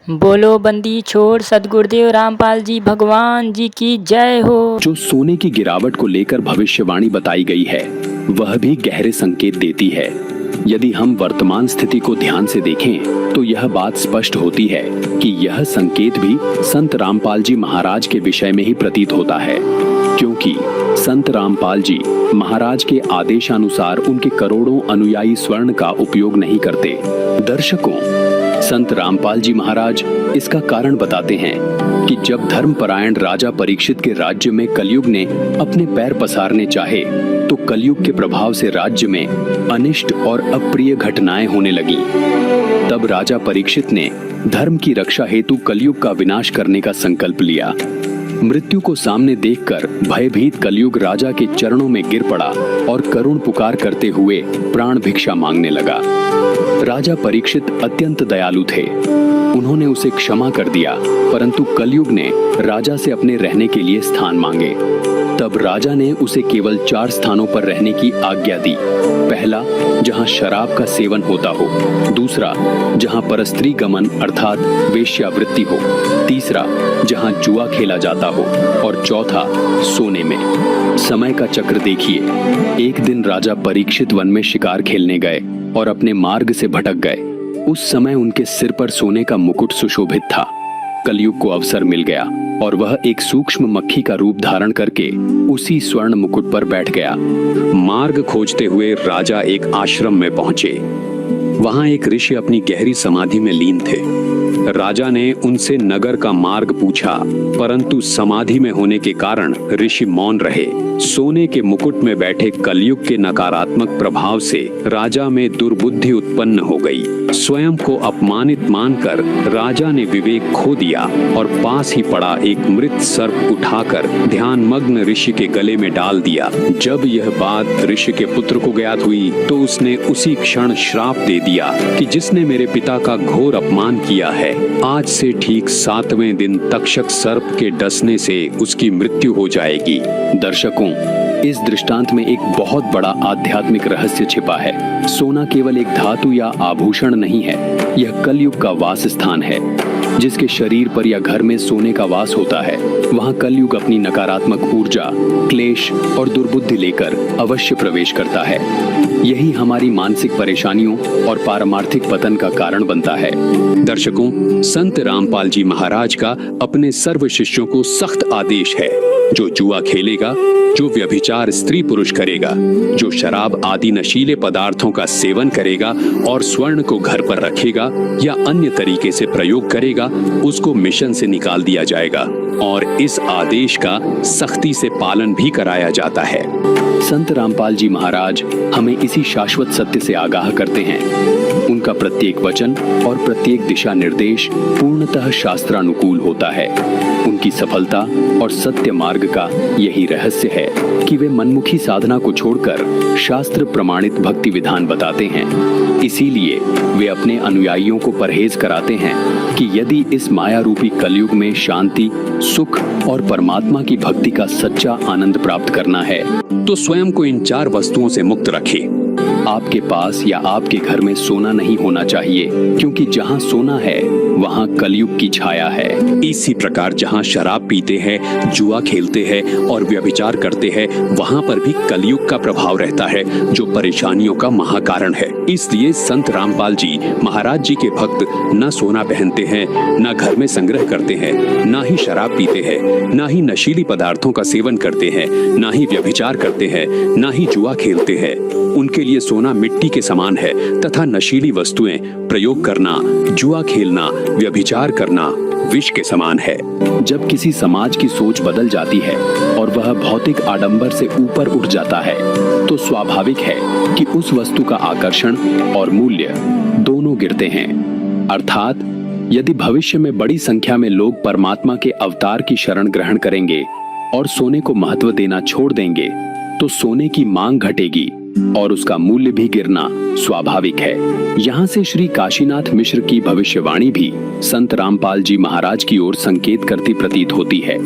बोलो बंदी छोड़ सदगुरुदेव रामपाल जी भगवान जी की जय हो। जो सोने की गिरावट को लेकर भविष्यवाणी बताई गई है वह भी गहरे संकेत देती है। यदि हम वर्तमान स्थिति को ध्यान से देखें तो यह बात स्पष्ट होती है कि यह संकेत भी संत रामपाल जी महाराज के विषय में ही प्रतीत होता है, क्योंकि संत रामपाल जी महाराज के आदेशानुसार उनके करोड़ों अनुयायी स्वर्ण का उपयोग नहीं करते। दर्शकों, संत रामपाल जी महाराज इसका कारण बताते हैं कि जब धर्मपरायण राजा परीक्षित के राज्य में कलयुग ने अपने पैर पसारने चाहे तो कलयुग के प्रभाव से राज्य में अनिष्ट और अप्रिय घटनाएं होने लगी। तब राजा परीक्षित ने धर्म की रक्षा हेतु कलयुग का विनाश करने का संकल्प लिया। मृत्यु को सामने देखकर भयभीत कलयुग राजा के चरणों में गिर पड़ा और करुण पुकार करते हुए प्राण भिक्षा मांगने लगा। राजा परीक्षित अत्यंत दयालु थे। उन्होंने उसे क्षमा कर दिया, परंतु कलयुग ने राजा से अपने रहने के लिए स्थान मांगे। तब राजा ने उसे केवल 4 स्थानों पर रहने की आज्ञा दी। पहला, जहां शराब का सेवन होता हो। दूसरा, जहां परस्त्री गमन अर्थात वेश्यावृत्ति हो। तीसरा, जहां जुआ खेला जाता हो। और चौथा, सोने में। समय का चक्र देखिए। एक दिन राजा परीक्षित वन में शिकार खेलने गए और अपने मार्ग से भटक गए। उस समय उनके सिर पर सोने का मुकुट सुशोभित था। कलयुग को अवसर मिल गया और वह एक सूक्ष्म मक्खी का रूप धारण करके उसी स्वर्ण मुकुट पर बैठ गया। मार्ग खोजते हुए राजा एक आश्रम में पहुंचे। वहां एक ऋषि अपनी गहरी समाधि में लीन थे। राजा ने उनसे नगर का मार्ग पूछा, परंतु समाधि में होने के कारण ऋषि मौन रहे। सोने के मुकुट में बैठे कलयुग के नकारात्मक प्रभाव से राजा में दुर्बुद्धि उत्पन्न हो गई। स्वयं को अपमानित मानकर राजा ने विवेक खो दिया और पास ही पड़ा एक मृत सर्प उठाकर ध्यानमग्न ऋषि के गले में डाल दिया। जब यह बात ऋषि के पुत्र को ज्ञात हुई तो उसने उसी क्षण श्राप दे दिया कि जिसने मेरे पिता का घोर अपमान किया है, आज से ठीक 7वें दिन तक्षक सर्प के डसने से उसकी मृत्यु हो जाएगी। दर्शकों, इस दृष्टांत में एक बहुत बड़ा आध्यात्मिक रहस्य छिपा है। सोना केवल एक धातु या आभूषण नहीं है, यह कलयुग का वास स्थान है। जिसके शरीर पर या घर में सोने का वास होता है, वहां कलयुग अपनी नकारात्मक ऊर्जा, क्लेश और दुर्बुद्धि लेकर अवश्य प्रवेश करता है। यही हमारी मानसिक परेशानियों और पारमार्थिक पतन का कारण बनता है। दर्शकों, संत रामपाल जी महाराज का अपने सर्व शिष्यों को सख्त आदेश है। जो जुआ खेलेगा, जो व्यभिचार स्त्री पुरुष करेगा, जो शराब आदि नशीले पदार्थों का सेवन करेगा और स्वर्ण को घर पर रखेगा या अन्य तरीके से प्रयोग करेगा, उसको मिशन से निकाल दिया जाएगा और इस आदेश का सख्ती से पालन भी कराया जाता है। संत रामपाल जी महाराज हमें इसी शाश्वत सत्य से आगाह करते हैं। उनका प्रत्येक वचन और प्रत्येक दिशा निर्देश पूर्णतः शास्त्रानुकूल होता है। उनकी सफलता और सत्य मार्ग का यही रहस्य है कि वे मनमुखी साधना को छोड़कर शास्त्र प्रमाणित भक्ति विधान बताते हैं। इसीलिए वे अपने अनुयायियों को परहेज कराते हैं कि यदि इस माया रूपी कलयुग में शांति, सुख और परमात्मा की भक्ति का सच्चा आनंद प्राप्त करना है तो स्वयं को इन 4 वस्तुओं से मुक्त रखें। आपके पास या आपके घर में सोना नहीं होना चाहिए, क्योंकि जहां सोना है वहां कलयुग की छाया है। इसी प्रकार जहां शराब पीते हैं, जुआ खेलते हैं और व्यभिचार करते हैं, वहां पर भी कलयुग का प्रभाव रहता है, जो परेशानियों का महाकारण है। इसलिए संत रामपाल जी महाराज जी के भक्त न सोना पहनते हैं, न घर में संग्रह करते हैं, न ही शराब पीते हैं, न ही नशीली पदार्थों का सेवन करते हैं, न ही व्यभिचार करते हैं, न ही जुआ खेलते हैं। उनके लिए सोना मिट्टी के समान है तथा नशीली वस्तुएं प्रयोग करना, जुआ खेलना, व्यभिचार करना विष के समान है। जब किसी समाज की सोच बदल जाती है और वह भौतिक आडंबर से ऊपर उठ जाता है तो स्वाभाविक है कि उस वस्तु का आकर्षण और मूल्य दोनों गिरते हैं। अर्थात यदि भविष्य में बड़ी संख्या में लोग परमात्मा के अवतार की शरण ग्रहण करेंगे और सोने को महत्व देना छोड़ देंगे तो सोने की मांग घटेगी और उसका मूल्य भी गिरना स्वाभाविक है। यहाँ से श्री काशीनाथ मिश्र की भविष्यवाणी भी संत रामपाल जी महाराज की ओर संकेत करती प्रतीत होती है।